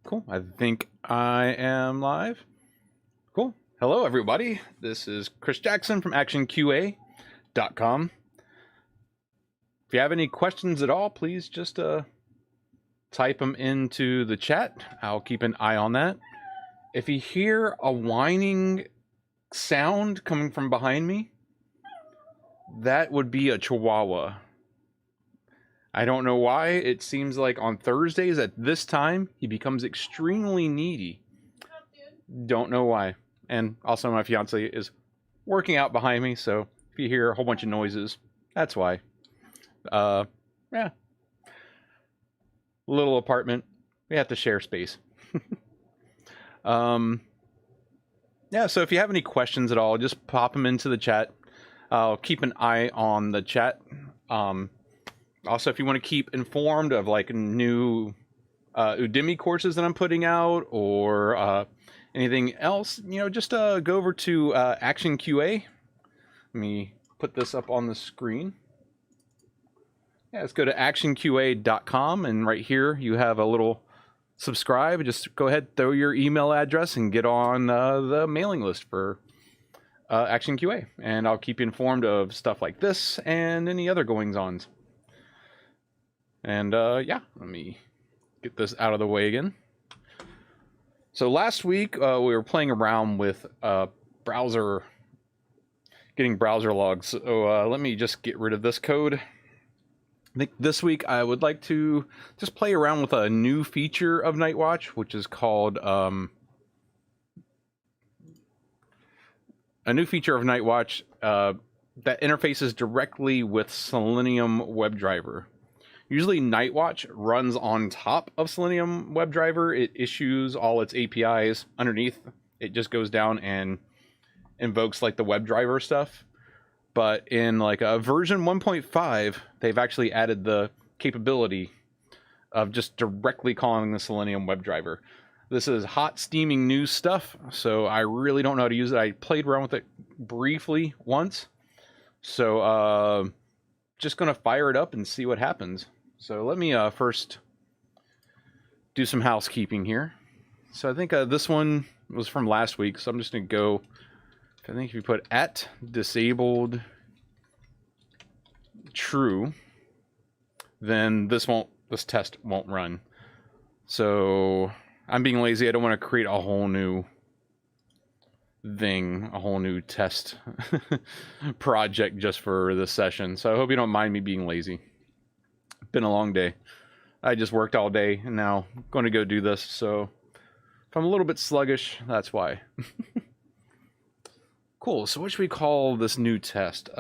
Cool. I think I am live. Cool. Hello, everybody. This is Chris Jackson from actionqa.com. If you have any questions at all, please just type them into the chat. I'll keep an eye on that. If you hear a whining sound coming from behind me, that would be a chihuahua. I don't know why. It seems like on Thursdays at this time, he becomes extremely needy. Don't know why. And also my fiance is working out behind me, so if you hear a whole bunch of noises, that's why. Yeah. Little apartment. We have to share space. Yeah, so if you have any questions at all, just pop them into the chat. I'll keep an eye on the chat. Also, if you want to keep informed of like new Udemy courses that I'm putting out or anything else, you know, just go over to Action QA. Let me put this up on the screen. Yeah, let's go to actionqa.com, and right here you have a little subscribe. Just go ahead, throw your email address, and get on the mailing list for Action QA, and I'll keep you informed of stuff like this and any other goings-ons. And yeah, let me get this out of the way again. So last week we were playing around with getting browser logs. So let me just get rid of this code. I think this week I would like to just play around with a new feature of Nightwatch, which is called a new feature of Nightwatch that interfaces directly with Selenium Webdriver. Usually Nightwatch runs on top of Selenium Webdriver. It issues all its APIs underneath. It just goes down and invokes like the WebDriver stuff. But in like a version 1.5, they've actually added the capability of just directly calling the Selenium WebDriver. This is hot, steaming new stuff, so I really don't know how to use it. I played around with it briefly once. So just going to fire it up and see what happens. So let me first do some housekeeping here. So I think this one was from last week, so I'm just going to go, I think if you put @disabled true, then this test won't run. So I'm being lazy. I don't want to create a whole new thing, a whole new test project just for this session. So I hope you don't mind me being lazy. Been a long day. I just worked all day and now I'm going to go do this. So if I'm a little bit sluggish, that's why. Cool. So what should we call this new test?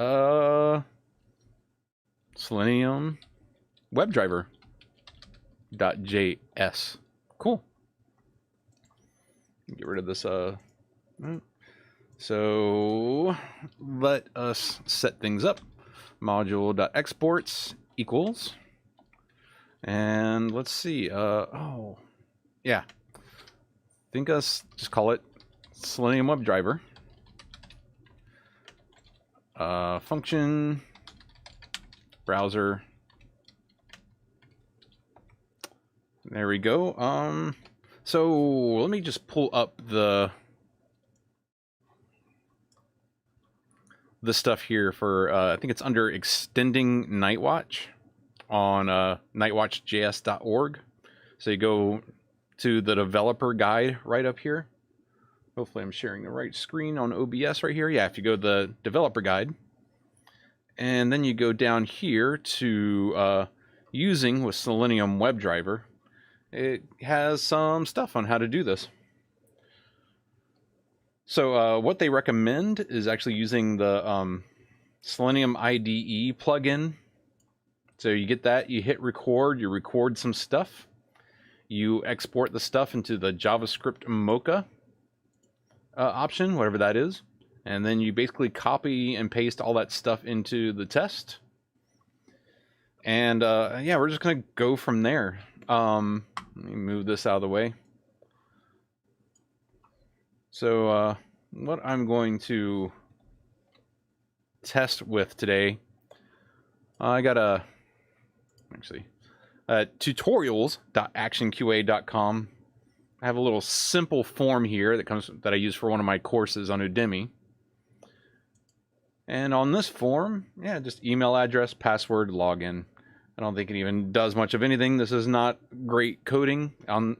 Selenium Webdriver.js. Cool. Get rid of this. So let us set things up. Module.exports equals, and let's see. Oh, yeah. I think us just call it Selenium Webdriver. Function browser. There we go. So let me just pull up the stuff here for I think it's under extending Nightwatch on nightwatch.js.org. So you go to the developer guide right up here. Hopefully I'm sharing the right screen on OBS right here. Yeah, if you go to the developer guide, and then you go down here to using with Selenium Webdriver, it has some stuff on how to do this. So what they recommend is actually using the Selenium Ide plugin. So you get that, you hit record, you record some stuff, you export the stuff into the JavaScript Mocha option, whatever that is, and then you basically copy and paste all that stuff into the test. And yeah, we're just going to go from there. Let me move this out of the way. So what I'm going to test with today, I got tutorials.actionqa.com I have a little simple form here that I use for one of my courses on Udemy. And on this form, yeah, just email address, password, login. I don't think it even does much of anything. This is not great coding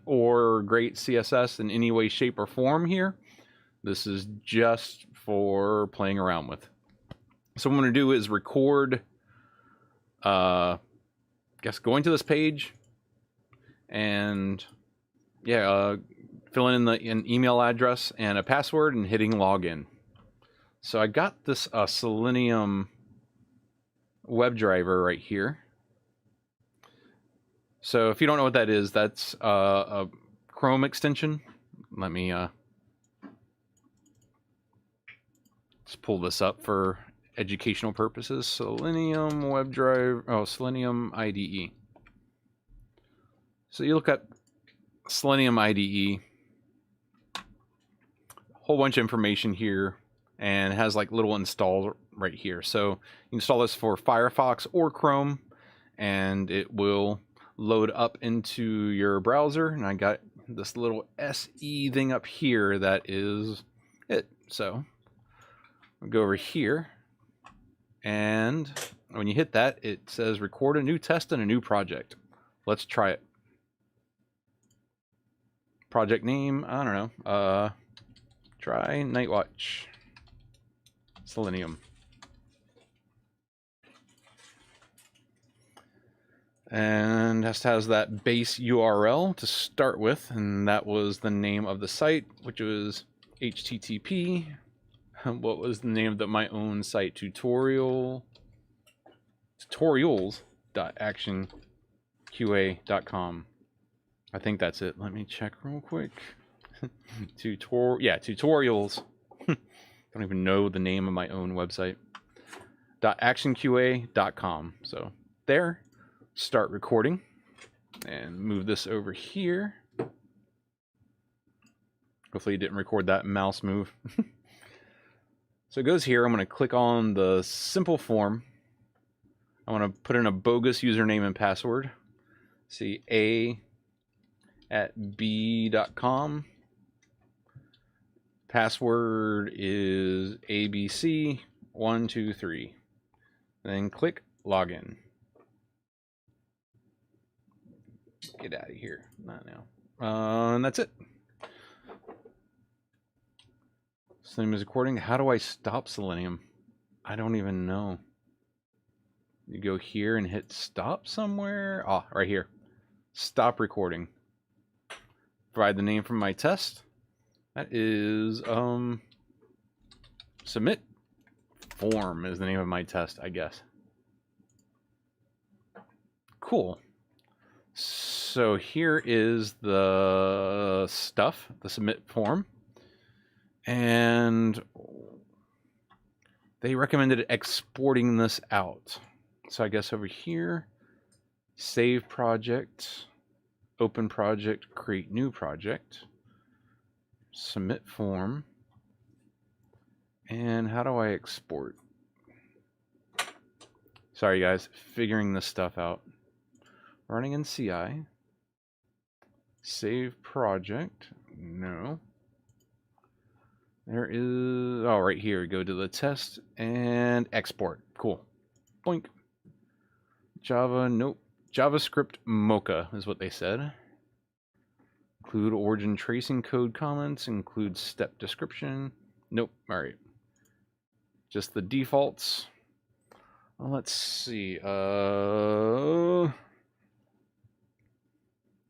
or great CSS in any way, shape, or form here. This is just for playing around with. So what I'm going to do is record, going to this page and, yeah, filling in an email address and a password and hitting login. So I got this Selenium Webdriver right here. So if you don't know what that is, that's a Chrome extension. Let me just pull this up for educational purposes. Selenium Webdriver, Selenium Ide. So you look at Selenium Ide, whole bunch of information here, and it has like little install right here. So you install this for Firefox or Chrome, and it will load up into your browser. And I got this little SE thing up here that is it. So I'll go over here, and when you hit that, it says record a new test and a new project. Let's try it. Project name, I don't know. Try Nightwatch. Selenium. And just has that base URL to start with, and that was the name of the site, which was HTTP. What was the name of my own site? Tutorials.actionqa.com. I think that's it. Let me check real quick. Tutorials. Don't even know the name of my own website. .actionqa.com. So there, start recording, and move this over here. Hopefully it didn't record that mouse move. So it goes here. I'm going to click on the simple form. I want to put in a bogus username and password. See, a@b.com. Password is ABC123. Then click login. Get out of here. Not now. And that's it. Selenium is recording. How do I stop Selenium? I don't even know. You go here and hit stop somewhere. Oh, right here. Stop recording. Provide the name from my test. That is submit form is the name of my test, I guess. Cool. So here is the stuff, the submit form. And they recommended exporting this out. So I guess over here, save project, open project, create new project. Submit form. And how do I export? Sorry guys, figuring this stuff out. Running in CI. Save project. No. There is, oh, right here. Go to the test and export. Cool. Boink. Java, nope. JavaScript Mocha is what they said. Include origin tracing code comments, include step description. Nope. All right. Just the defaults. Well, let's see.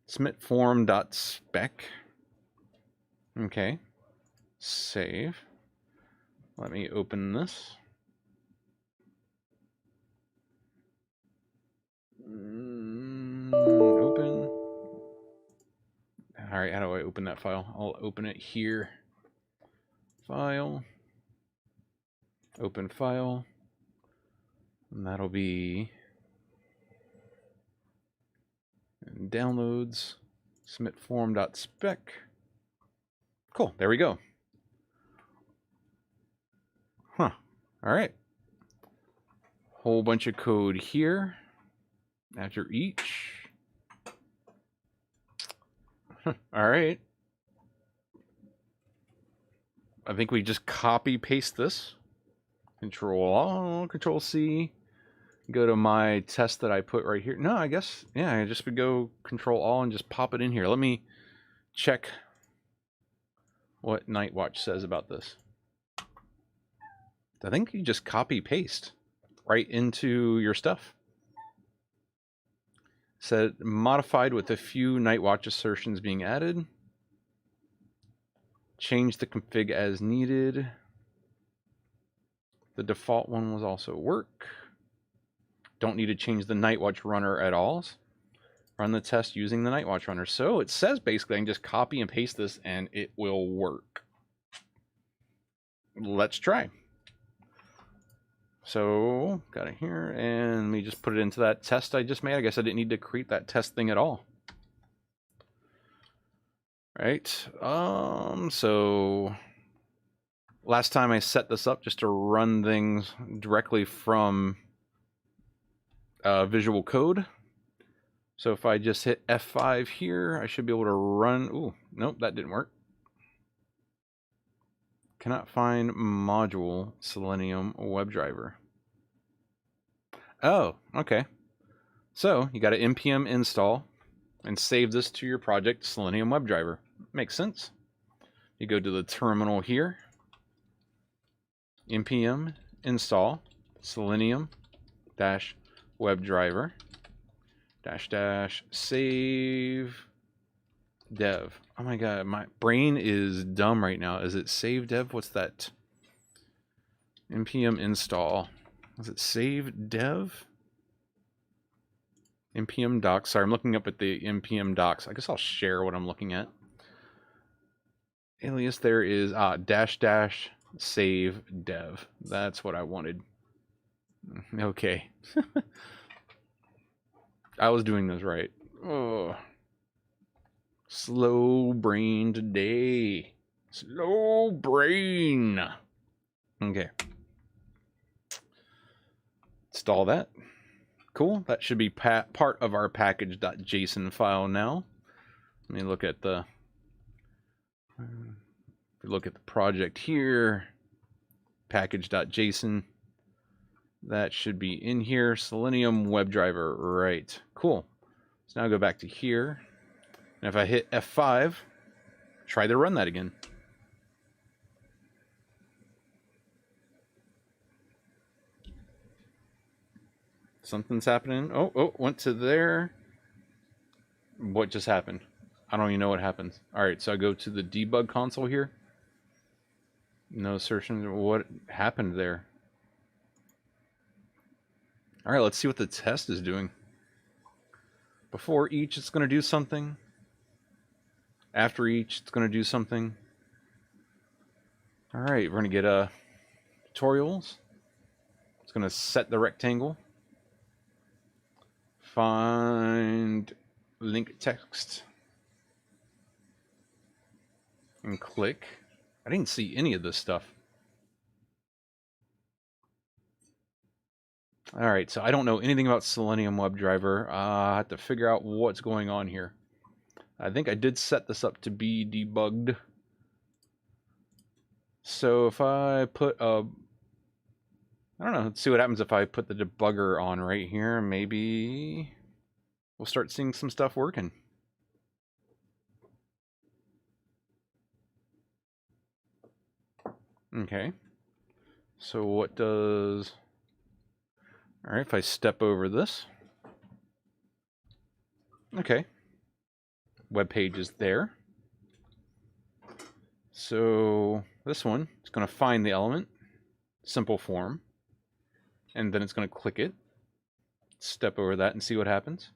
Submit form.spec. Okay. Save. Let me open this. Open. All right, how do I open that file? I'll open it here. File. Open file. And that'll be downloads. Submit form.spec. Cool, there we go. Huh. All right. Whole bunch of code here after each. All right. I think we just copy paste this. Control Control C. Go to my test that I put right here. No, I guess, yeah, I just would go Control All and just pop it in here. Let me check what Nightwatch says about this. I think you just copy paste right into your stuff. Said modified with a few Nightwatch assertions being added. Change the config as needed. The default one was also work. Don't need to change the Nightwatch runner at all. Run the test using the Nightwatch runner. So it says basically I can just copy and paste this and it will work. Let's try. So got it here and let me just put it into that test I just made. I guess I didn't need to create that test thing at all. Right. So last time I set this up just to run things directly from Visual Code. So if I just hit F5 here, I should be able to run. Ooh, nope, that didn't work. Cannot find module Selenium Webdriver. Oh, okay. So you got to npm install and save this to your project Selenium Webdriver. Makes sense. You go to the terminal here, npm install Selenium -Webdriver -- save dev. Oh my god, my brain is dumb right now. Is it save dev? What's that? npm install. Is it save dev? npm docs. Sorry, I'm looking up at the npm docs. I guess I'll share what I'm looking at. Alias there is -- save dev. That's what I wanted. Okay. I was doing this right. Oh. Slow brain today. Slow brain. Okay. Install that. Cool. That should be part of our package.json file now. Let me look at the project here. Package.json. That should be in here. Selenium Webdriver. Right. Cool. So now go back to here. And if I hit F5, try to run that again. Something's happening. Oh, went to there. What just happened? I don't even know what happens. All right, so I go to the debug console here. No assertion. What happened there? All right, let's see what the test is doing. Before each, it's going to do something. After each, it's going to do something. All right, we're going to get tutorials. It's going to set the rectangle. Find link text. And click. I didn't see any of this stuff. All right, so I don't know anything about Selenium Webdriver. I have to figure out what's going on here. I think I did set this up to be debugged. So if I put I don't know, let's see what happens if I put the debugger on right here. Maybe we'll start seeing some stuff working. Okay. So what does... All right, if I step over this. Okay. Web page is there. So this one is going to find the element, simple form, and then it's going to click it. Step over that and see what happens.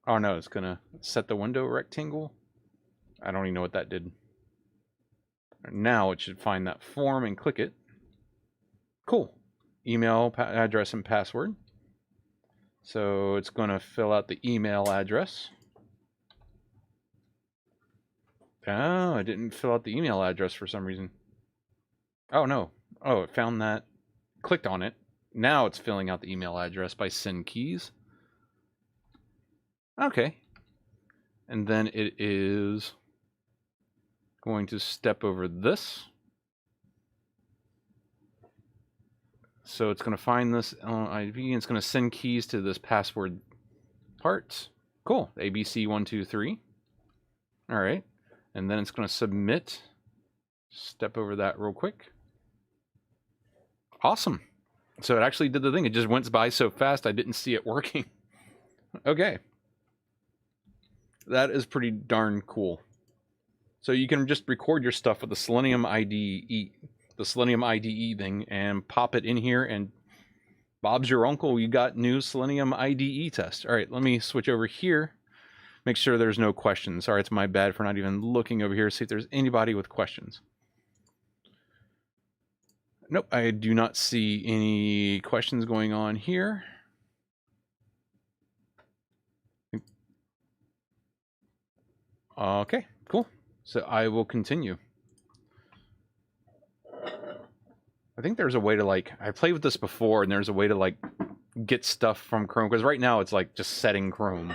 Oh no, it's going to set the window rectangle. I don't even know what that did. Now it should find that form and click it. Cool. Email address and password. So it's going to fill out the email address. Oh, I didn't fill out the email address for some reason. Oh, no. Oh, it found that. Clicked on it. Now it's filling out the email address by send keys. Okay. And then it is going to step over this. So it's going to find this IV and it's going to send keys to this password part. Cool. ABC123. All right. And then it's going to submit. Step over that real quick. Awesome. So it actually did the thing. It just went by so fast I didn't see it working. Okay. That is pretty darn cool. So you can just record your stuff with the Selenium Ide, the Selenium IDE thing, and pop it in here, and Bob's your uncle. You got new Selenium IDE test. All right, let me switch over here. Make sure there's no questions. Sorry, it's my bad for not even looking over here to see if there's anybody with questions. Nope, I do not see any questions going on here. Okay, cool. So I will continue. I think there's a way to, like, I played with this before, and there's a way to, like, get stuff from Chrome, because right now it's, like, just setting Chrome.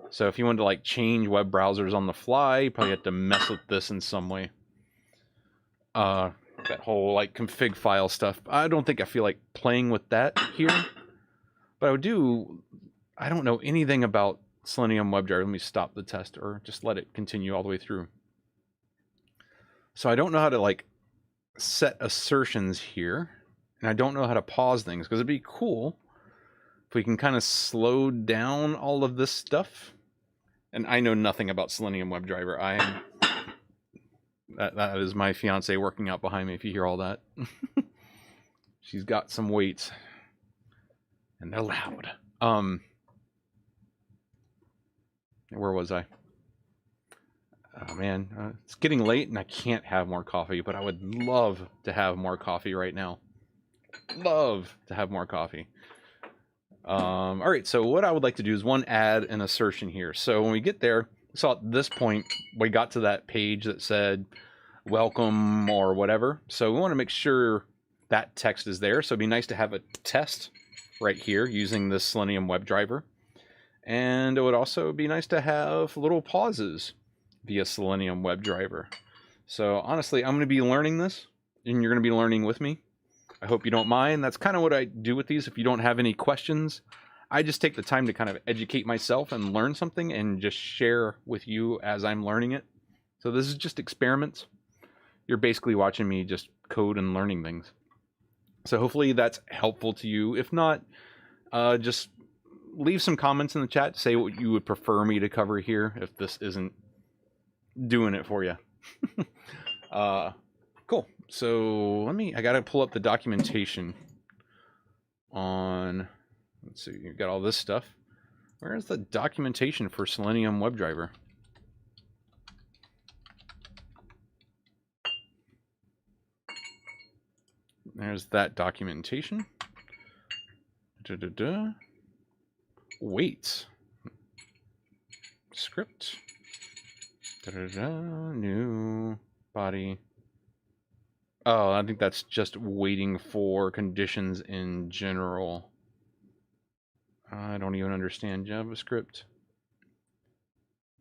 So if you wanted to, like, change web browsers on the fly, you probably have to mess with this in some way. That whole, like, config file stuff. I don't think I feel like playing with that here. But I don't know anything about Selenium Webdriver. Let me stop the test, or just let it continue all the way through. So I don't know how to, like, set assertions here, and I don't know how to pause things, because it'd be cool if we can kind of slow down all of this stuff. And I know nothing about Selenium Webdriver. That is my fiance working out behind me, if you hear all that. She's got some weights, and they're loud. Where was I? Oh man, it's getting late and I can't have more coffee, but I would love to have more coffee right now. Love to have more coffee. All right, so what I would like to do is add an assertion here. So when we get there, so at this point, we got to that page that said welcome or whatever. So we want to make sure that text is there. So it'd be nice to have a test right here using this Selenium Webdriver. And it would also be nice to have little pauses via Selenium Webdriver. So honestly, I'm going to be learning this, and you're going to be learning with me. I hope you don't mind. That's kind of what I do with these. If you don't have any questions, I just take the time to kind of educate myself and learn something and just share with you as I'm learning it. So this is just experiments. You're basically watching me just code and learning things. So hopefully that's helpful to you. If not, just leave some comments in the chat. Say what you would prefer me to cover here if this isn't doing it for you. Cool. So I gotta pull up the documentation on, let's see, you've got all this stuff. Where's the documentation for Selenium Webdriver? There's that documentation. Wait. Script. New body. Oh, I think that's just waiting for conditions in general. I don't even understand JavaScript.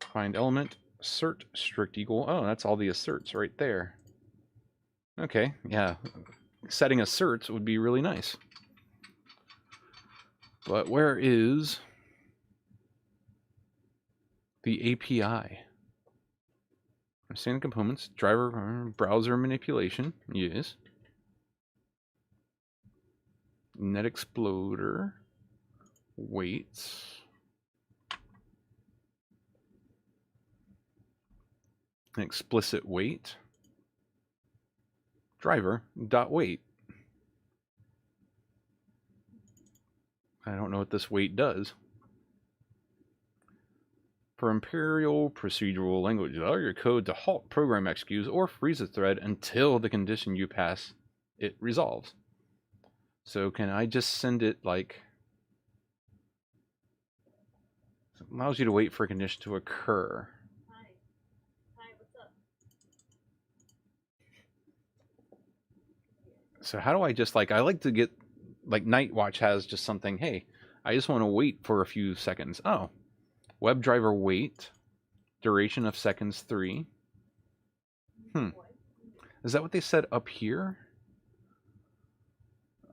Find element, assert, strict equal. Oh, that's all the asserts right there. Okay, yeah. Setting asserts would be really nice. But where is the API? Understand components, driver, browser manipulation, yes. Net exploder, waits. An explicit wait. Driver dot wait. I don't know what this wait does. For imperial procedural language, allow your code to halt program executes or freeze a thread until the condition you pass it resolves. So can I just send it like, it allows you to wait for a condition to occur. Hi, what's up? So how do I just like, I like to get, like Nightwatch has just something, hey, I just want to wait for a few seconds. Oh. WebDriver wait, duration of seconds 3. Is that what they said up here?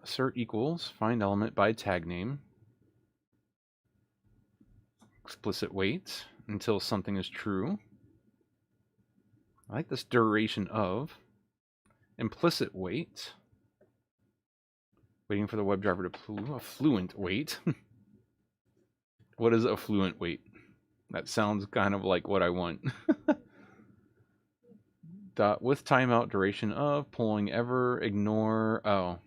Assert equals find element by tag name. Explicit wait until something is true. I like this duration of. Implicit wait. Waiting for the WebDriver to affluent wait. What is affluent wait? That sounds kind of like what I want. Dot with timeout duration of polling ever ignore. Oh,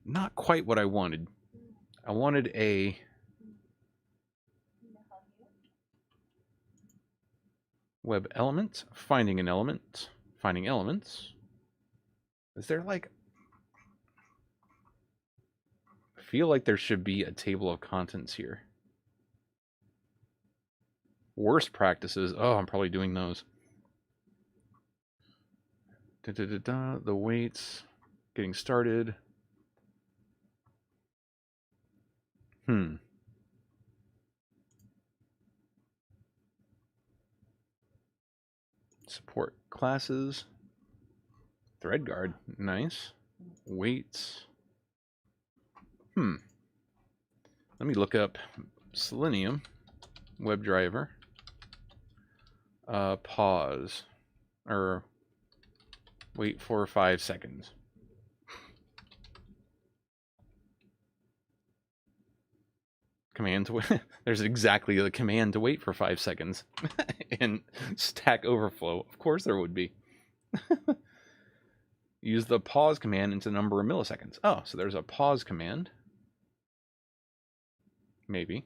not quite what I wanted. I wanted a web element, finding an element, finding elements. Is there like, I feel like there should be a table of contents here. Worst practices. Oh, I'm probably doing those. The weights, getting started. Support classes. Thread guard, nice. Weights. Let me look up Selenium Webdriver. Pause. Or wait for 5 seconds. Command to wait. There's exactly the command to wait for 5 seconds. In Stack Overflow. Of course there would be. Use the pause command into number of milliseconds. Oh, so there's a pause command. Maybe.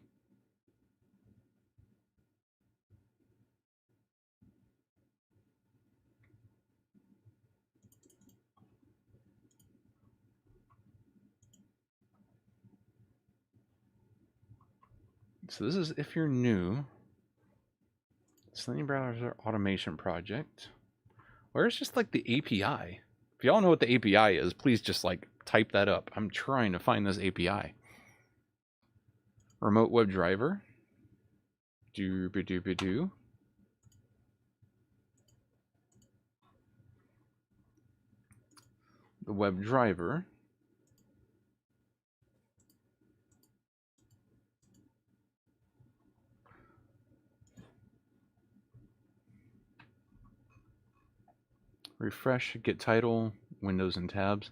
So this is if you're new. Selenium Browser Automation Project. Where's just like the API? If y'all know what the API is, please just like type that up. I'm trying to find this API. Remote WebDriver. Doobie-doobie-doo. The WebDriver. Refresh, get title, windows and tabs.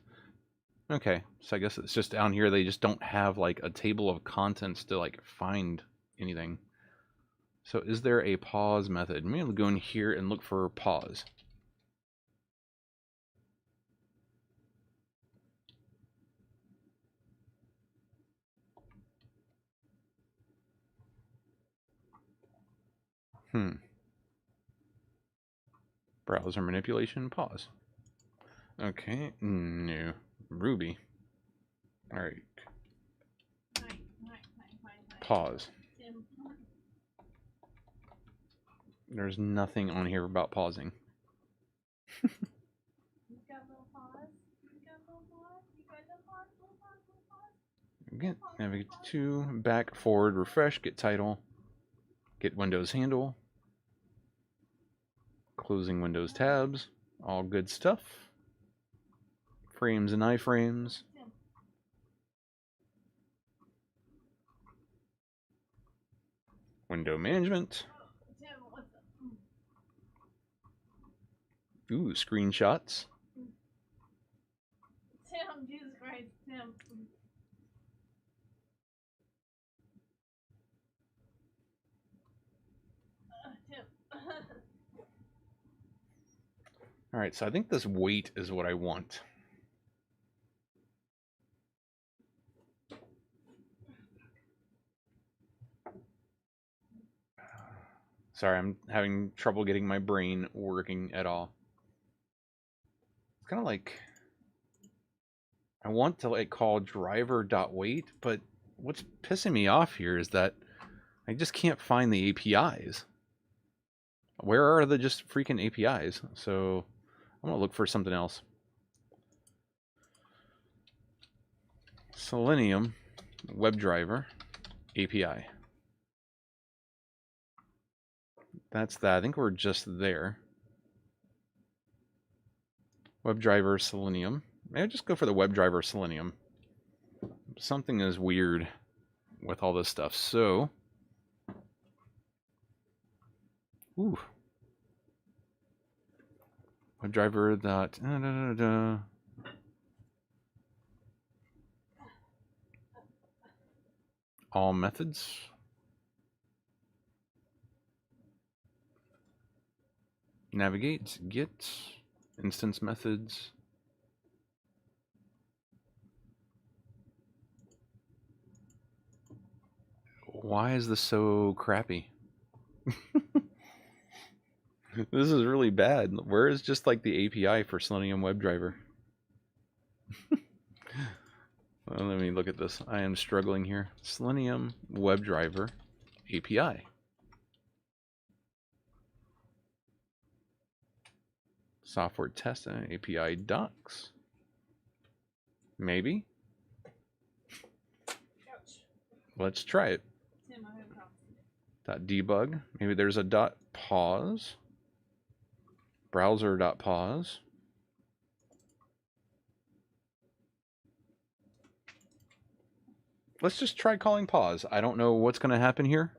Okay, so I guess it's just down here. They just don't have like a table of contents to like find anything. So is there a pause method? I'm gonna go in here and look for pause. Browser manipulation, pause. Okay, no. Ruby. All right. Pause. There's nothing on here about pausing. Again, navigate to, back, forward, refresh, get title, get Windows handle, closing Windows tabs, all good stuff. Frames and iframes. Window management. Ooh, screenshots. Tim, Jesus Christ, Tim. Tim. All right, so I think this weight is what I want. Sorry, I'm having trouble getting my brain working at all. It's kind of like, I want to like call driver.wait, but what's pissing me off here is that I just can't find the APIs. Where are the just freaking APIs? So I'm gonna look for something else. Selenium Webdriver API. That's that. I think we're just there. WebDriver Selenium. Maybe I'll just go for the WebDriver Selenium. Something is weird with all this stuff. So, ooh. WebDriver dot all methods. Navigate, get, instance methods. Why is this so crappy? This is really bad. Where is just like the API for Selenium WebDriver? Well, let me look at this. I am struggling here. Selenium WebDriver API. Software test API docs. Maybe. Let's try it. Tim, I have a problem. Dot debug. Maybe there's a dot pause. Browser dot pause. Let's just try calling pause. I don't know what's going to happen here.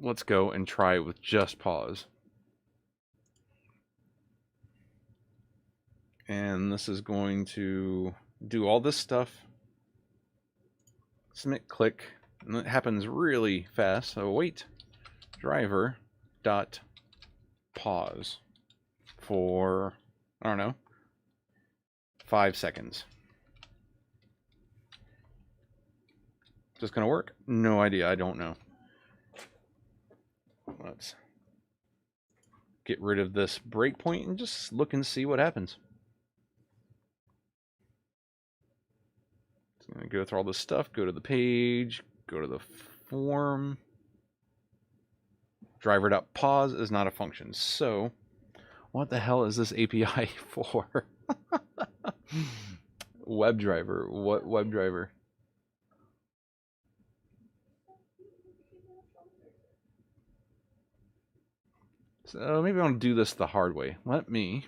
Let's go and try it with just pause. And this is going to do all this stuff. Submit, click, and it happens really fast. So wait, driver dot pause for, I don't know, 5 seconds. Is this going to work? No idea. I don't know. Let's get rid of this breakpoint and just look and see what happens. So I'm going to go through all this stuff, go to the page, go to the form. Driver.pause is not a function. So what the hell is this API for? WebDriver. What WebDriver? So maybe I'll do this the hard way. Let me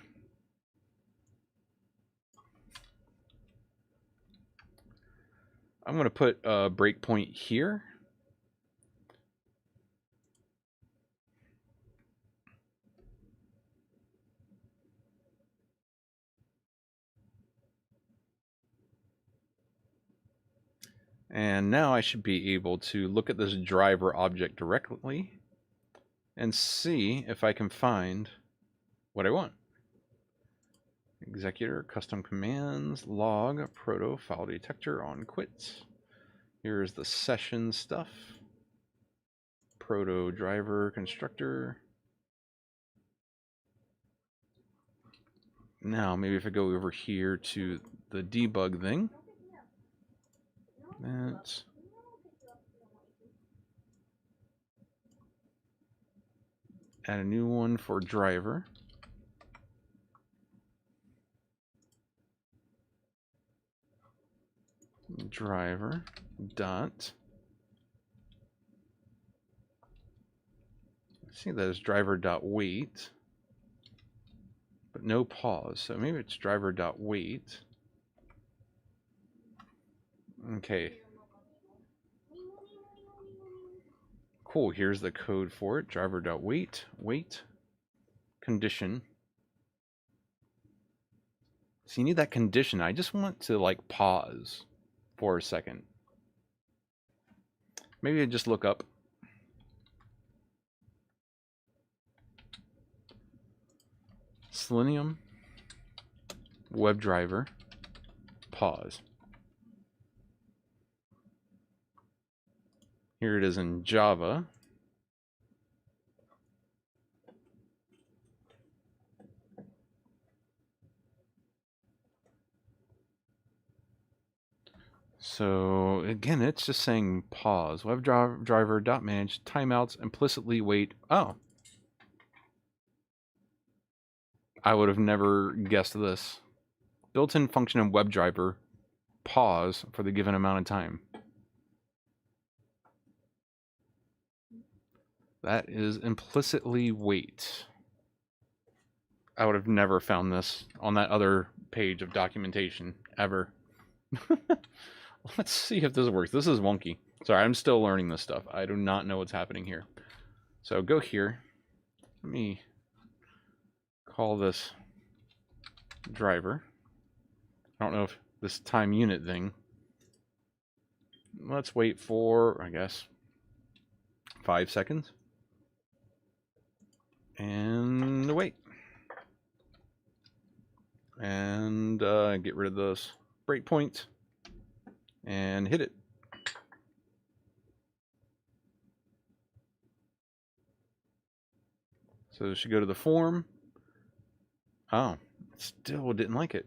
I'm going to put a breakpoint here. And now I should be able to look at this driver object directly and see if I can find what I want. Executor, custom commands, log, proto, file detector on quits. Here's the session stuff. Proto driver constructor. Now maybe if I go over here to the debug thing. That's add a new one for driver. Driver dot. See that is driver dot wait, but no pause. So maybe it's driver dot wait. Okay. Cool. Here's the code for it. Driver dot wait. Wait. Condition. So you need that condition. I just want to like pause for a second. Maybe I just look up. Selenium WebDriver pause. Here it is in Java. So again, it's just saying pause. WebDriver.manage timeouts implicitly wait. Oh. I would have never guessed this. Built-in function in WebDriver, pause for the given amount of time. That is implicitly wait. I would have never found this on that other page of documentation ever. Let's see if this works. This is wonky. Sorry, I'm still learning this stuff. I do not know what's happening here. So go here. Let me call this driver. I don't know if this time unit thing. Let's wait for, I guess, 5 seconds. And wait. And get rid of this breakpoint and hit it. So it should go to the form. Oh, it still didn't like it.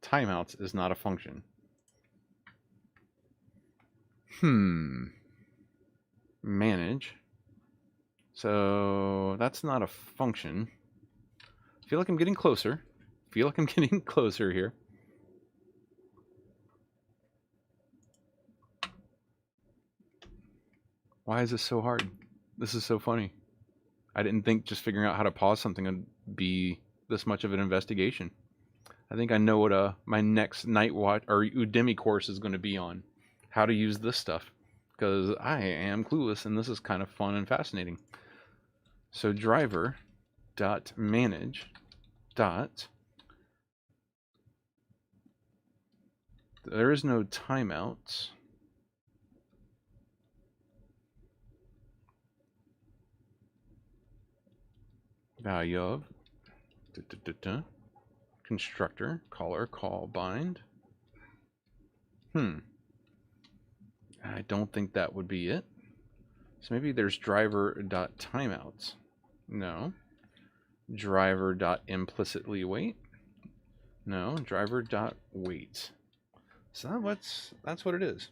Timeouts is not a function. Manage. So that's not a function. I feel like I'm getting closer. Here. Why is this so hard? This is so funny. I didn't think just figuring out how to pause something would be this much of an investigation. I think I know what my next Nightwatch or Udemy course is going to be on. How to use this stuff. Because I am clueless and this is kind of fun and fascinating. So driver.manage. There is no timeouts. Value of constructor caller call bind. I don't think that would be it. So maybe there's driver.timeouts. No. Driver.implicitly wait. No. Driver.wait. So that's what it is.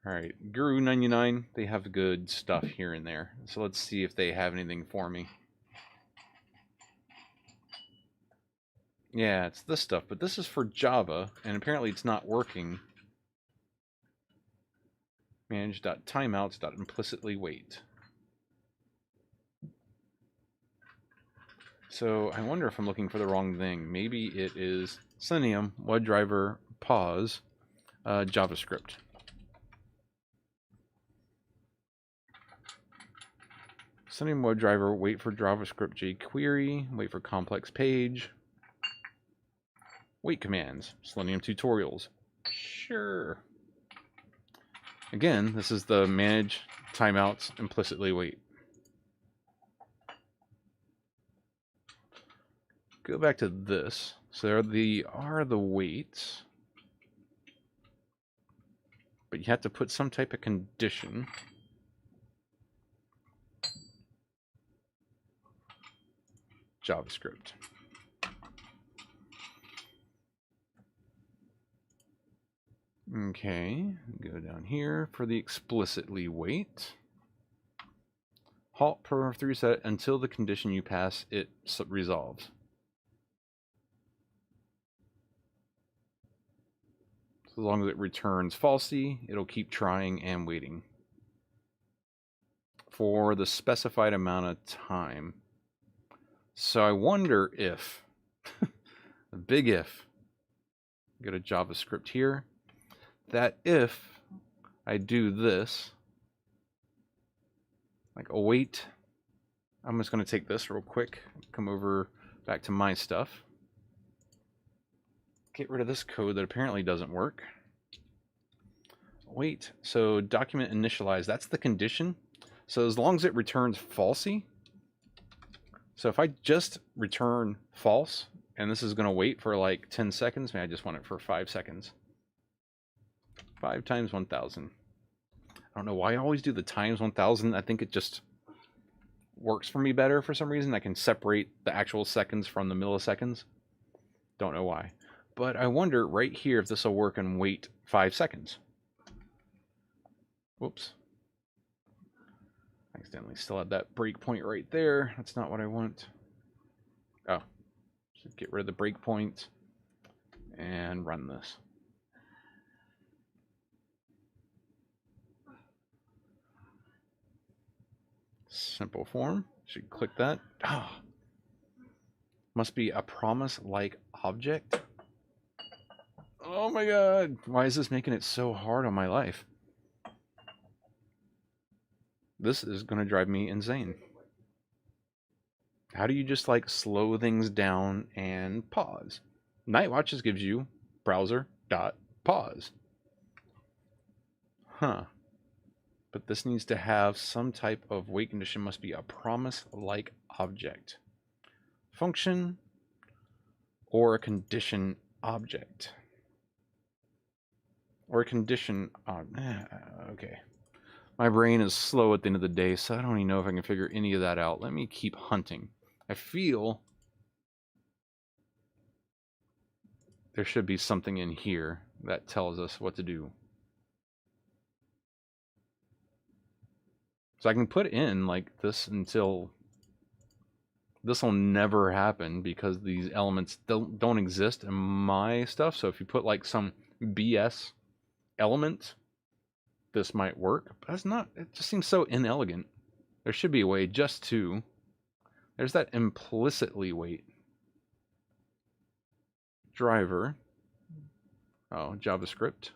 All right, Guru99, they have good stuff here and there. So let's see if they have anything for me. Yeah, it's this stuff, but this is for Java, and apparently it's not working. Manage.timeouts.implicitly wait. So I wonder if I'm looking for the wrong thing. Maybe it is Selenium Webdriver pause JavaScript. Selenium Webdriver, wait for JavaScript jQuery, wait for complex page, wait commands, Selenium tutorials. Sure. Again, this is the manage timeouts implicitly wait. Go back to this. So there are the waits, but you have to put some type of condition. JavaScript. Okay, go down here for the explicitly wait. Halt per reset until the condition you pass it resolves. So as long as it returns falsy, it'll keep trying and waiting for the specified amount of time. So I wonder if, a big if, go to JavaScript here, that if I do this, like await, I'm just going to take this real quick, come over back to my stuff, get rid of this code that apparently doesn't work. Wait, so document initialize, that's the condition. So as long as it returns falsy, so if I just return false, and this is going to wait for like 10 seconds, maybe I just want it for 5 seconds. 5 times 1,000. I don't know why I always do the times 1,000. I think it just works for me better for some reason. I can separate the actual seconds from the milliseconds. Don't know why. But I wonder right here if this will work and wait 5 seconds. Whoops. I accidentally still had that breakpoint right there. That's not what I want. Oh. Should get rid of the breakpoint. and run this. Simple form. Should click that. Oh, must be a promise-like object. Oh my god. Why is this making it so hard on my life? This is going to drive me insane. How do you just like slow things down and pause? Nightwatch just gives you browser.pause. Huh. But this needs to have some type of wait condition. Must be a promise-like object. Function or a condition object. Or a condition. Okay. My brain is slow at the end of the day, so I don't even know if I can figure any of that out. Let me keep hunting. I feel there should be something in here that tells us what to do. So I can put in like this until this will never happen because these elements don't exist in my stuff. So if you put like some BS element, this might work. But that's not, it just seems so inelegant. There should be a way just to, there's that implicitly wait. Driver. Oh, JavaScript.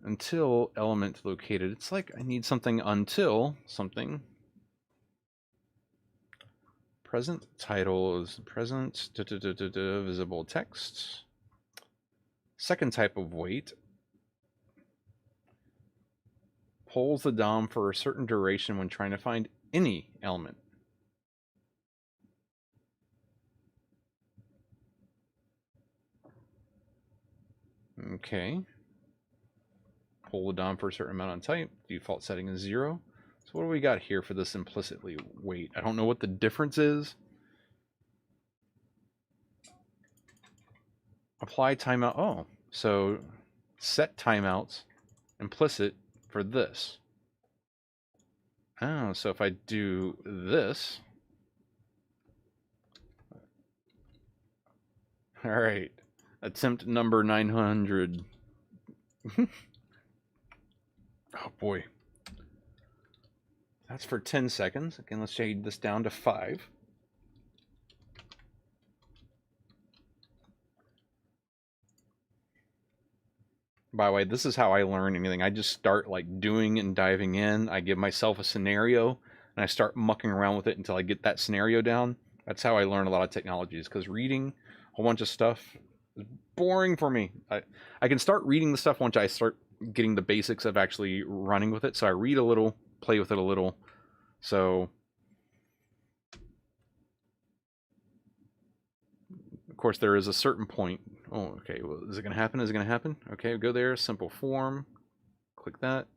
Until element located. It's like I need something until something. Present title is present visible text. Second type of wait. Polls the DOM for a certain duration when trying to find any element. Okay. Poll the DOM for a certain amount on type. Default setting is 0. So what do we got here for this implicitly wait? I don't know what the difference is. Apply timeout. Oh, so set timeouts implicit for this. Oh, so if I do this. All right. Attempt number 900. Oh boy. That's for 10 seconds. Again, let's shade this down to 5. By the way, this is how I learn anything. I just start like doing and diving in. I give myself a scenario and I start mucking around with it until I get that scenario down. That's how I learn a lot of technologies, because reading a whole bunch of stuff is boring for me. I can start reading the stuff once I start getting the basics of actually running with it. So I read a little, play with it a little. So of course there is a certain point. Oh, okay. Well, is it going to happen? Is it going to happen? Okay, go there. Simple form. Click that.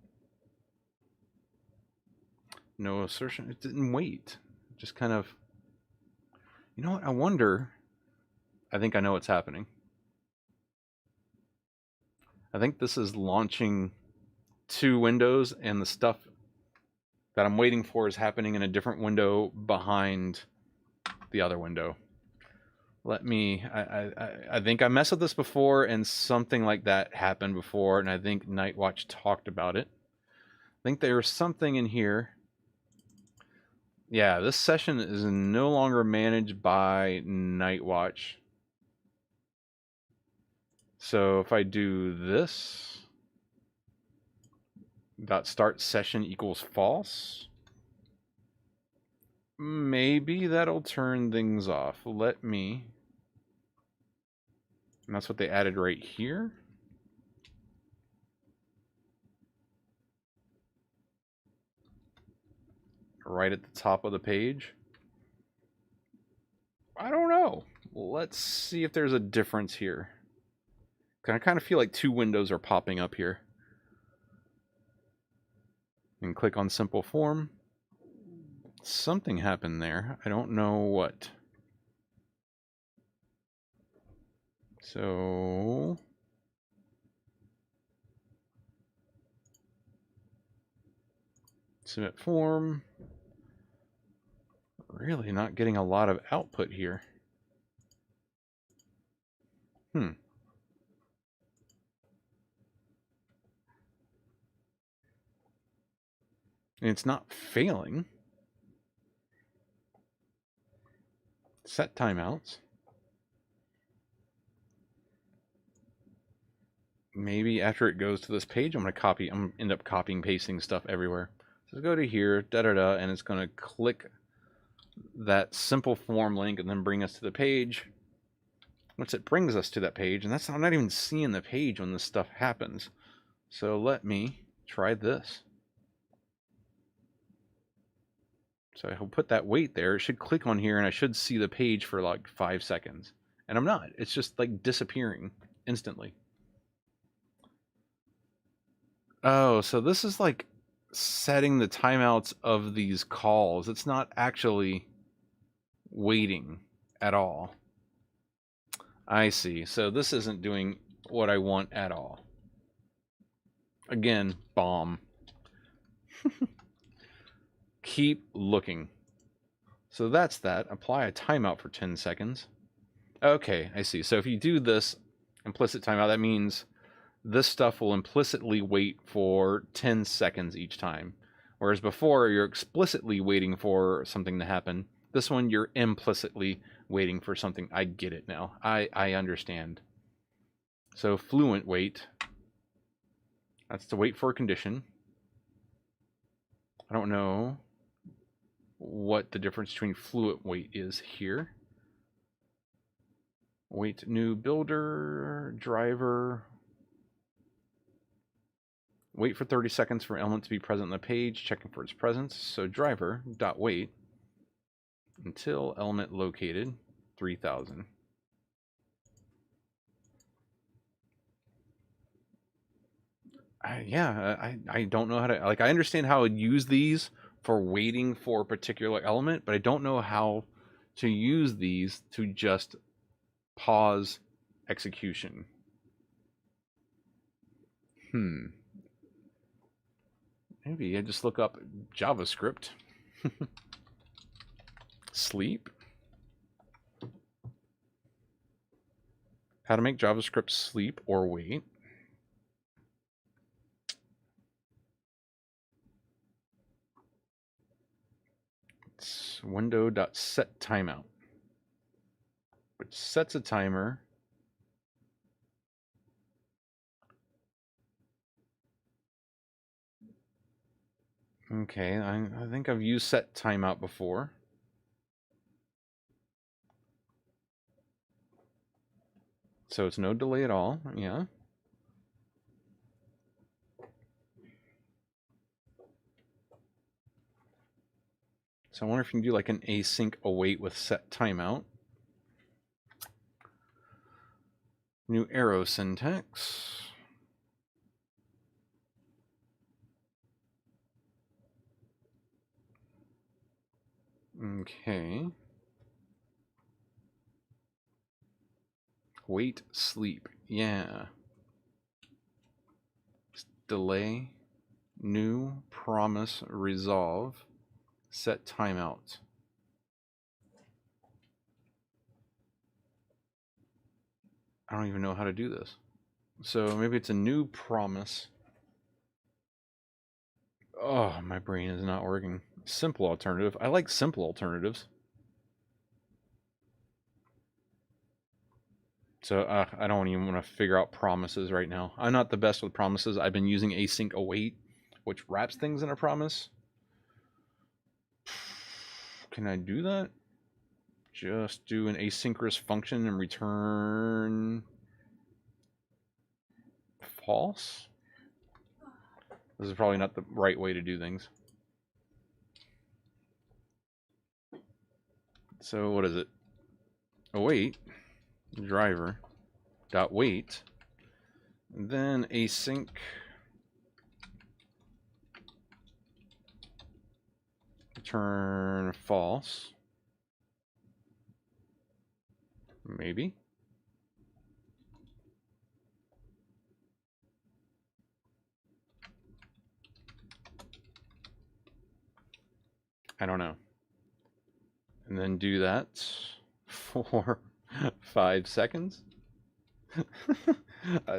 No assertion. It didn't wait. Just kind of. You know what? I wonder. I think I know what's happening. I think this is launching 2 windows, and the stuff that I'm waiting for is happening in a different window behind the other window. Let me. I think I messed with this before, and something like that happened before, and I think Nightwatch talked about it. I think there's something in here. Yeah, this session is no longer managed by Nightwatch. So if I do this, dot start session equals false, maybe that'll turn things off. Let me, and that's what they added right here. Right at the top of the page. I don't know. Let's see if there's a difference here. I kind of feel like 2 windows are popping up here. And click on simple form. Something happened there. I don't know what. So submit form. Really not getting a lot of output here. And it's not failing. Set timeouts. Maybe after it goes to this page, I'm gonna end up copying, pasting stuff everywhere. So go to here, and it's gonna click that simple form link and then bring us to the page. Once it brings us to that page, and I'm not even seeing the page when this stuff happens. So let me try this. So I'll put that wait there. It should click on here and I should see the page for like 5 seconds. And I'm not. It's just like disappearing instantly. Oh, so this is like setting the timeouts of these calls. It's not actually waiting at all. I see. So this isn't doing what I want at all. Again, bomb. Keep looking. So that's that. Apply a timeout for 10 seconds. Okay, I see. So if you do this implicit timeout, that means this stuff will implicitly wait for 10 seconds each time. Whereas before, you're explicitly waiting for something to happen. This one, you're implicitly waiting for something. I get it now. I understand. So fluent wait. That's to wait for a condition. I don't know what the difference between fluent wait is here. Wait new builder, driver. Wait for 30 seconds for an element to be present on the page, checking for its presence. So driver.wait until element located 3000. I don't know how to, like, I understand how to use these for waiting for a particular element, but I don't know how to use these to just pause execution. Maybe I just look up JavaScript. Sleep. How to make JavaScript sleep or wait. It's window.setTimeout, which sets a timer. Okay, I think I've used set timeout before. So it's no delay at all, yeah. So I wonder if you can do like an async await with set timeout. New arrow syntax. Okay. Wait, sleep, yeah. Delay, new, promise, resolve, set timeout. I don't even know how to do this. So maybe it's a new promise. Oh, my brain is not working. Simple alternative. I like simple alternatives. So I don't even want to figure out promises right now. I'm not the best with promises. I've been using async await, which wraps things in a promise. Can I do that? Just do an asynchronous function and return false? This is probably not the right way to do things. So what is it? Await driver dot wait, then async return false. Maybe. I don't know. And then do that for 5 seconds.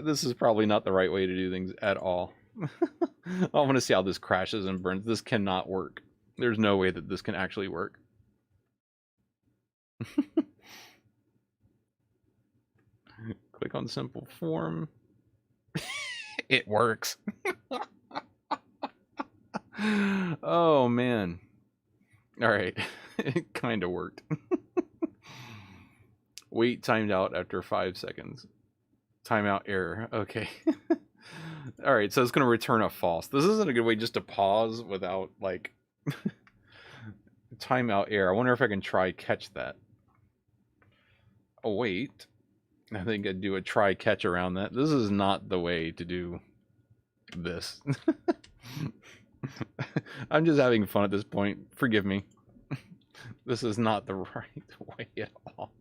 This is probably not the right way to do things at all. I want to see how this crashes and burns. This cannot work. There's no way that this can actually work. Click on simple form. It works. Oh man. All right. It kind of worked. Wait timed out after 5 seconds. Timeout error. Okay. All right, so it's going to return a false. This isn't a good way just to pause without like timeout error. I wonder if I can try catch that. Oh wait. I think I'd do a try catch around that. This is not the way to do this. I'm just having fun at this point. Forgive me. This is not the right way at all.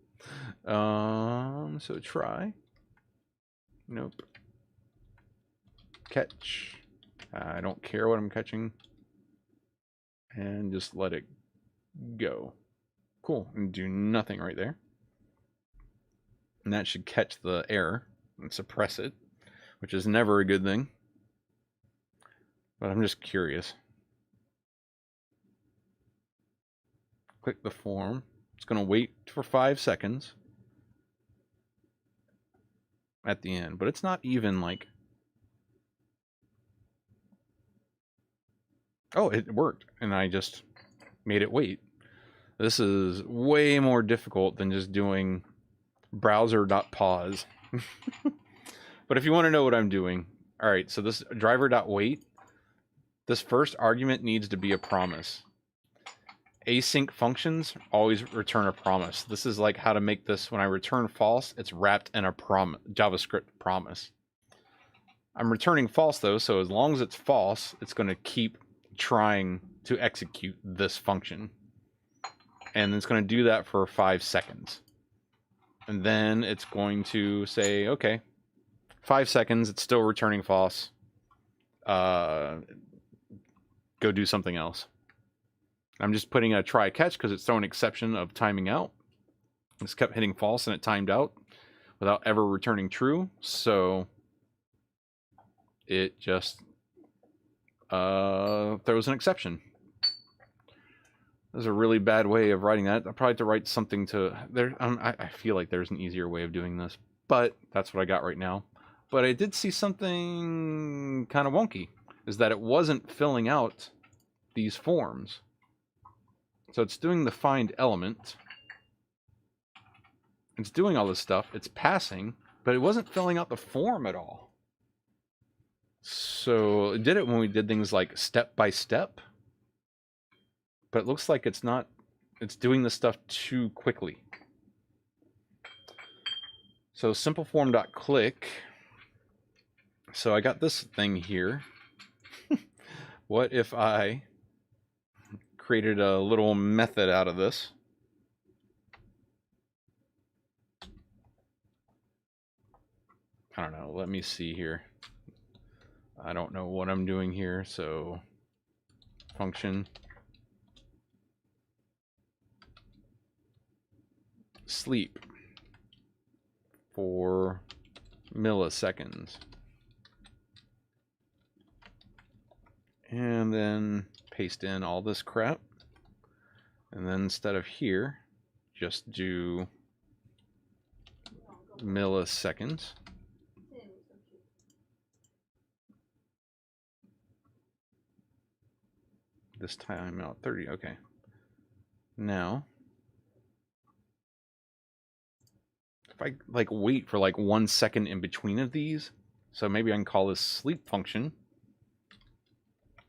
So try. Nope. Catch. I don't care what I'm catching. And just let it go. Cool. And do nothing right there. And that should catch the error and suppress it, which is never a good thing. But I'm just curious. Click the form. It's going to wait for 5 seconds at the end, but it's not even like... Oh, it worked, and I just made it wait. This is way more difficult than just doing browser.pause. But if you want to know what I'm doing, all right, so this driver.wait, this first argument needs to be a promise. Async functions always return a promise. This is like how to make this, when I return false, it's wrapped in a JavaScript promise. I'm returning false though, so as long as it's false, it's going to keep trying to execute this function. And it's going to do that for 5 seconds. And then it's going to say, okay, 5 seconds, it's still returning false. Go do something else. I'm just putting a try catch because it's throwing an exception of timing out. It's kept hitting false and it timed out without ever returning true. So it just throws an exception. That's a really bad way of writing that. I probably have to write something to there. I feel like there's an easier way of doing this, but that's what I got right now. But I did see something kind of wonky, is that it wasn't filling out these forms. So it's doing the find element. It's doing all this stuff. It's passing, but it wasn't filling out the form at all. So it did it when we did things like step by step. But it looks like it's not, it's doing this stuff too quickly. So simpleform.click. So I got this thing here. What if I created a little method out of this? I don't know. Let me see here. I don't know what I'm doing here. So function sleep for milliseconds. And then paste in all this crap. And then instead of here, just do milliseconds. This time out 30, okay. Now, if I like wait for like 1 second in between of these, so maybe I can call this sleep function.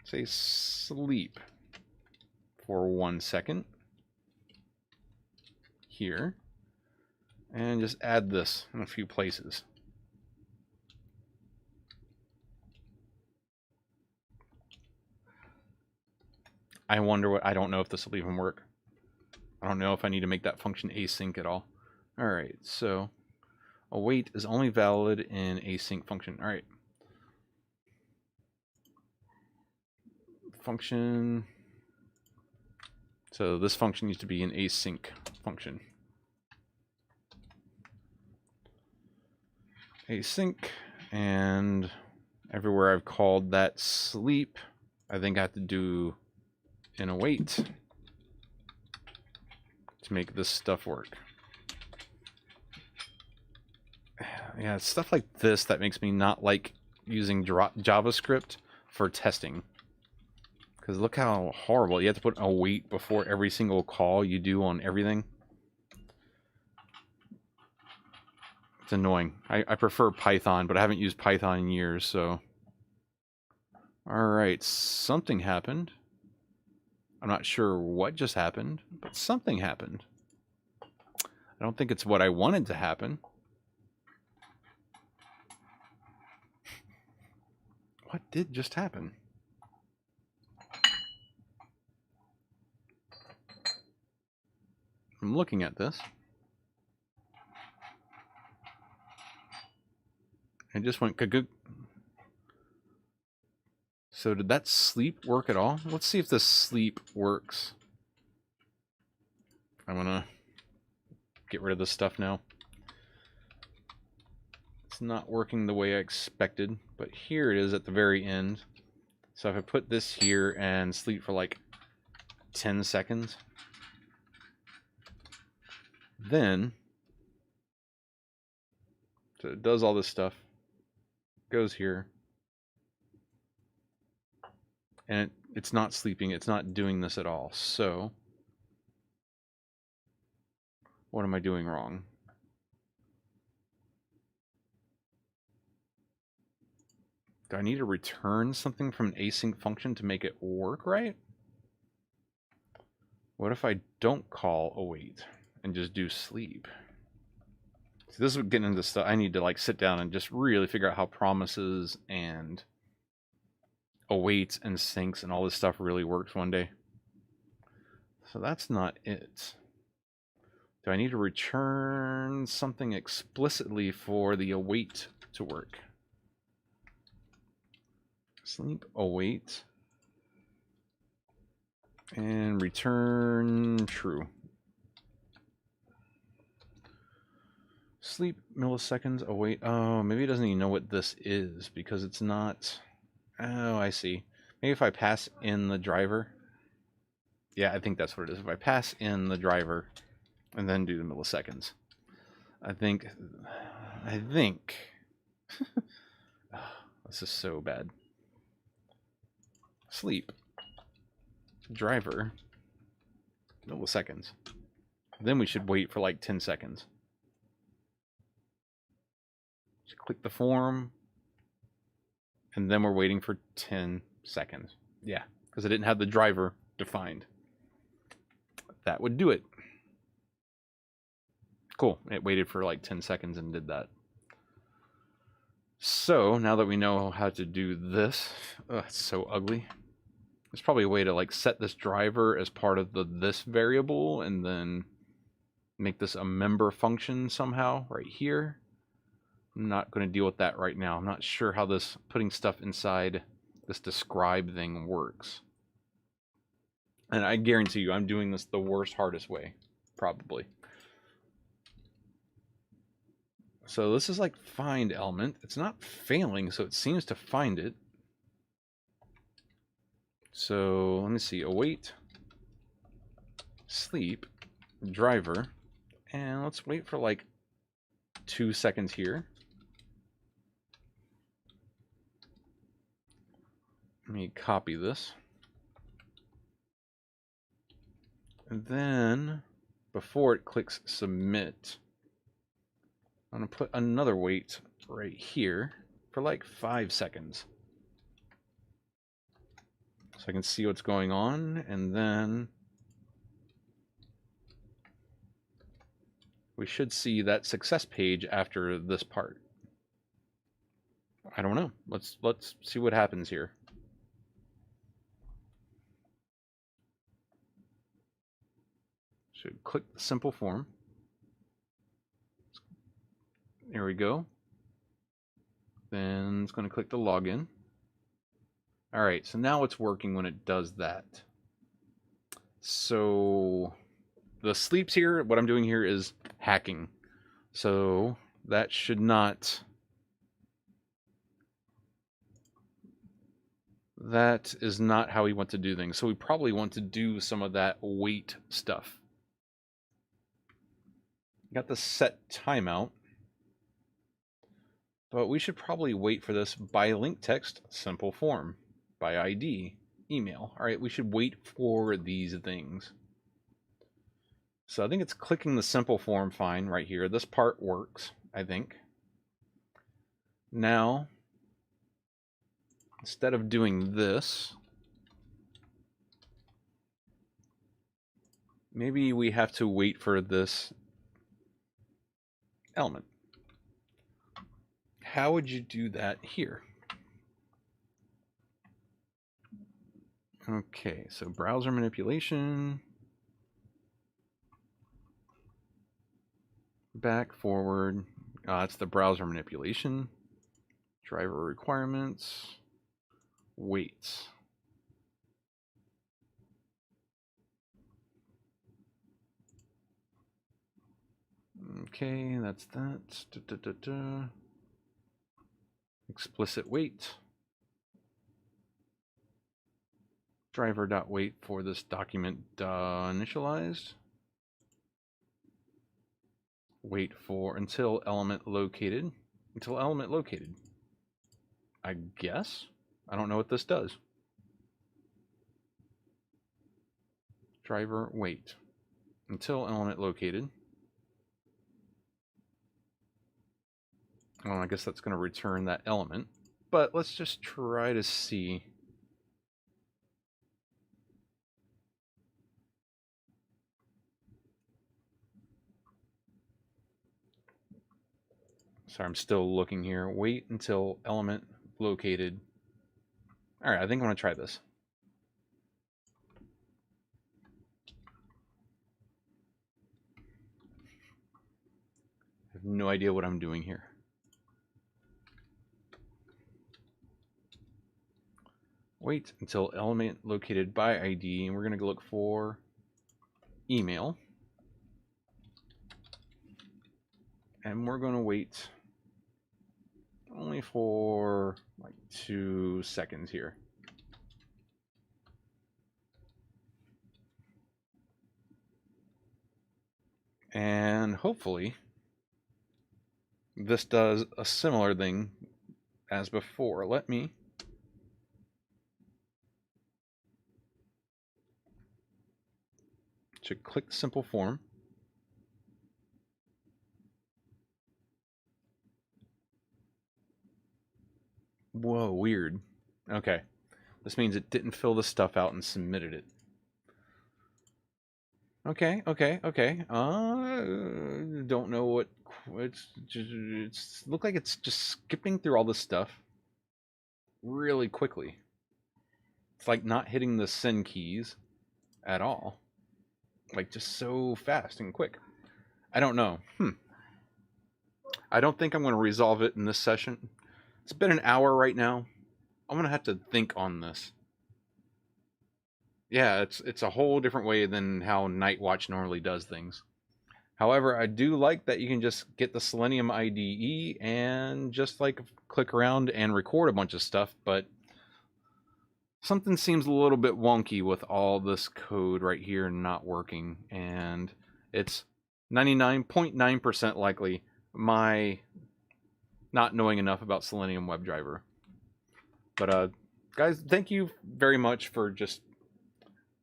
Say sleep for 1 second here, and just add this in a few places. I wonder what, I don't know if this will even work. I don't know if I need to make that function async at all. All right, so await is only valid in async function. All right. Function. So this function needs to be an async function. async, and everywhere I've called that sleep, I think I have to do an await to make this stuff work. Yeah, it's stuff like this that makes me not like using JavaScript for testing. Because look how horrible. You have to put an await before every single call you do on everything. It's annoying. I prefer Python, but I haven't used Python in years, so... Alright, something happened. I'm not sure what just happened, but something happened. I don't think it's what I wanted to happen. What did just happen? I'm looking at this. It just went kagook. So did that sleep work at all? Let's see if this sleep works. I'm gonna get rid of this stuff now. It's not working the way I expected, but here it is at the very end. So if I put this here and sleep for like 10 seconds, then, so it does all this stuff, goes here, and it's not sleeping, it's not doing this at all. So what am I doing wrong? Do I need to return something from an async function to make it work right? What if I don't call await and just do sleep? So this is getting into stuff I need to like sit down and just really figure out how promises and awaits and syncs and all this stuff really works one day. So that's not it. Do I need to return something explicitly for the await to work? Sleep await and return true. Sleep milliseconds await. Oh, maybe it doesn't even know what this is because it's not. Oh, I see. Maybe if I pass in the driver. Yeah, I think that's what it is. If I pass in the driver and then do the milliseconds, I think. Oh, this is so bad. Sleep driver milliseconds. Then we should wait for like 10 seconds. Just click the form, and then we're waiting for 10 seconds. Yeah, because I didn't have the driver defined. That would do it. Cool. It waited for like 10 seconds and did that. So now that we know how to do this, it's so ugly. There's probably a way to like set this driver as part of this variable and then make this a member function somehow right here. I'm not going to deal with that right now. I'm not sure how this putting stuff inside this describe thing works. And I guarantee you I'm doing this the worst, hardest way, probably. So this is like find element. It's not failing, so it seems to find it. So let me see, await, sleep, driver, and let's wait for like 2 seconds here. Let me copy this. And then before it clicks submit, I'm going to put another wait right here for like 5 seconds. So I can see what's going on, and then we should see that success page after this part. I don't know. Let's see what happens here. Should click the simple form. There we go. Then it's going to click the login. All right, so now it's working when it does that. So the sleeps here, what I'm doing here is hacking. So that should not that is not how we want to do things. So we probably want to do some of that wait stuff. Got the set timeout, but we should probably wait for this by link text, simple form, by ID, email. All right, we should wait for these things. So I think it's clicking the simple form fine right here. This part works, I think. Now, instead of doing this, maybe we have to wait for this element. How would you do that here? Okay, so browser manipulation. Back, forward. It's the browser manipulation. Driver requirements. Waits. Okay, that's that. Explicit wait. Driver.wait for this document initialized. Wait for until element located. Until element located. I guess. I don't know what this does. Driver wait. Until element located. Well, I guess that's going to return that element. But let's just try to see. Sorry, I'm still looking here. Wait until element located. All right, I think I'm going to try this. I have no idea what I'm doing here. Wait until element located by ID, and we're going to look for email. And we're going to wait only for like 2 seconds here. And hopefully this does a similar thing as before. Let me click the simple form. Whoa, weird. Okay. This means it didn't fill the stuff out and submitted it. Okay. Don't know what it's look like it's just skipping through all this stuff really quickly. It's like not hitting the send keys at all. Like just so fast and quick. I don't know. I don't think I'm going to resolve it in this session. It's been an hour right now. I'm going to have to think on this. Yeah, it's a whole different way than how Nightwatch normally does things. However, I do like that you can just get the Selenium IDE and just like click around and record a bunch of stuff, but something seems a little bit wonky with all this code right here not working, and it's 99.9% likely my not knowing enough about Selenium Webdriver. But guys, thank you very much for just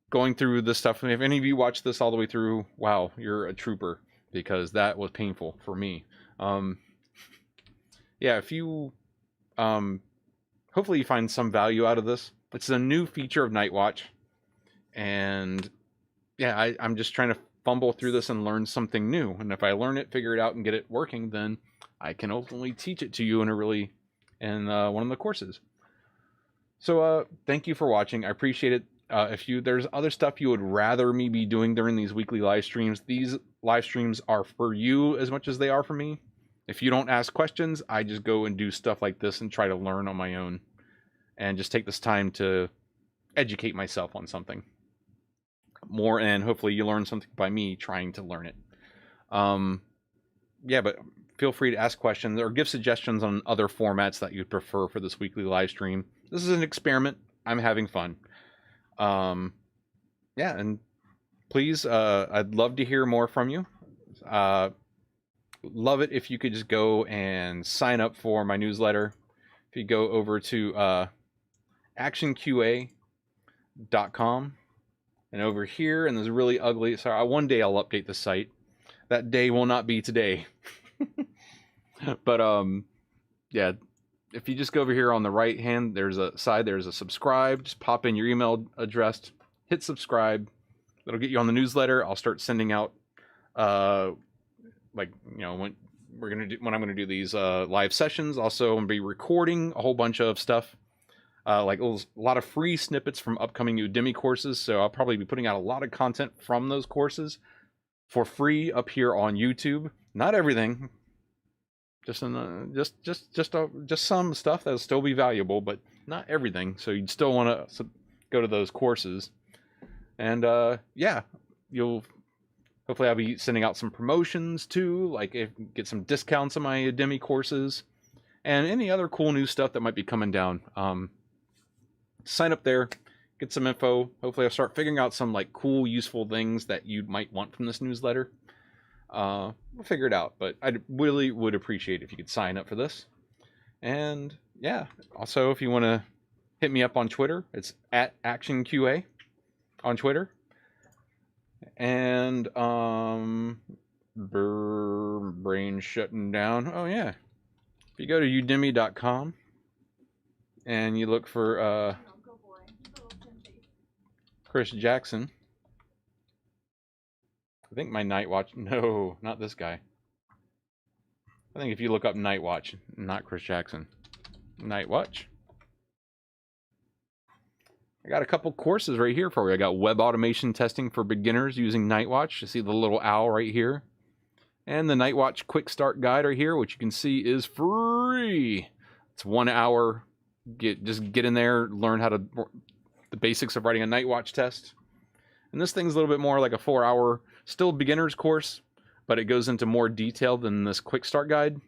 going through this stuff. And if any of you watched this all the way through, wow, you're a trooper, because that was painful for me. Yeah, if you hopefully you find some value out of this. It's a new feature of Nightwatch, and yeah, I'm just trying to fumble through this and learn something new. And if I learn it, figure it out, and get it working, then I can ultimately teach it to you in one of the courses. So thank you for watching. I appreciate it. If there's other stuff you would rather me be doing during these weekly live streams, these live streams are for you as much as they are for me. If you don't ask questions, I just go and do stuff like this and try to learn on my own, and just take this time to educate myself on something more, and hopefully you learn something by me trying to learn it. Yeah, but feel free to ask questions or give suggestions on other formats that you'd prefer for this weekly live stream. This is an experiment. I'm having fun. Yeah, and please, I'd love to hear more from you. Love it if you could just go and sign up for my newsletter. If you go over to actionqa.com, and over here, and this really ugly, sorry, one day I'll update the site. That day will not be today. But yeah, if you just go over here on the right hand, there's a subscribe. Just pop in your email address, hit subscribe. That'll get you on the newsletter. I'll start sending out like, you know, when I'm gonna do these live sessions. Also, I'm gonna be recording a whole bunch of stuff, like a lot of free snippets from upcoming Udemy courses. So I'll probably be putting out a lot of content from those courses for free up here on YouTube. Not everything, just some stuff that'll still be valuable, but not everything. So you'd still want to go to those courses, and yeah, you'll hopefully I'll be sending out some promotions too, like get some discounts on my Udemy courses, and any other cool new stuff that might be coming down. Sign up there, get some info. Hopefully I'll start figuring out some like cool, useful things that you might want from this newsletter. We'll figure it out, but I really would appreciate if you could sign up for this. And yeah, also if you want to hit me up on Twitter, it's @ActionQA on Twitter. And brain shutting down. Oh yeah, if you go to udemy.com and you look for Chris Jackson, I think my Nightwatch, no, not this guy. I think if you look up Nightwatch, not Chris Jackson, Nightwatch, I got a couple courses right here for you. I got web automation testing for beginners using Nightwatch. You see the little owl right here. And the Nightwatch quick start guide right here, which you can see is free. It's 1 hour. Just get in there, learn how to the basics of writing a Nightwatch test. And this thing's a little bit more like a 4-hour, still beginner's course, but it goes into more detail than this quick start guide.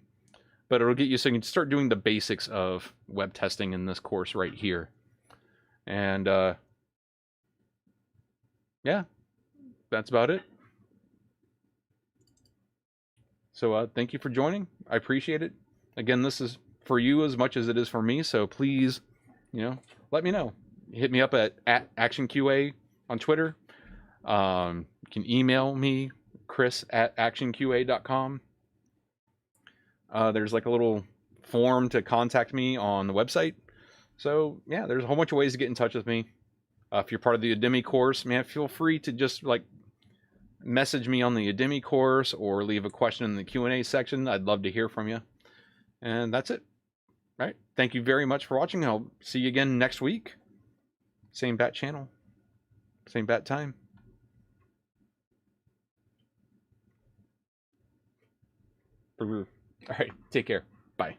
But it'll get you so you can start doing the basics of web testing in this course right here. And yeah, that's about it. So thank you for joining. I appreciate it. Again, this is for you as much as it is for me. So please, let me know. Hit me up at ActionQA on Twitter. You can email me, chris@actionqa.com. There's like a little form to contact me on the website. So yeah, there's a whole bunch of ways to get in touch with me. If you're part of the Udemy course, man, feel free to just like message me on the Udemy course or leave a question in the Q&A section. I'd love to hear from you. And that's it. All right. Thank you very much for watching. I'll see you again next week. Same bat channel. Same bat time. All right. Take care. Bye.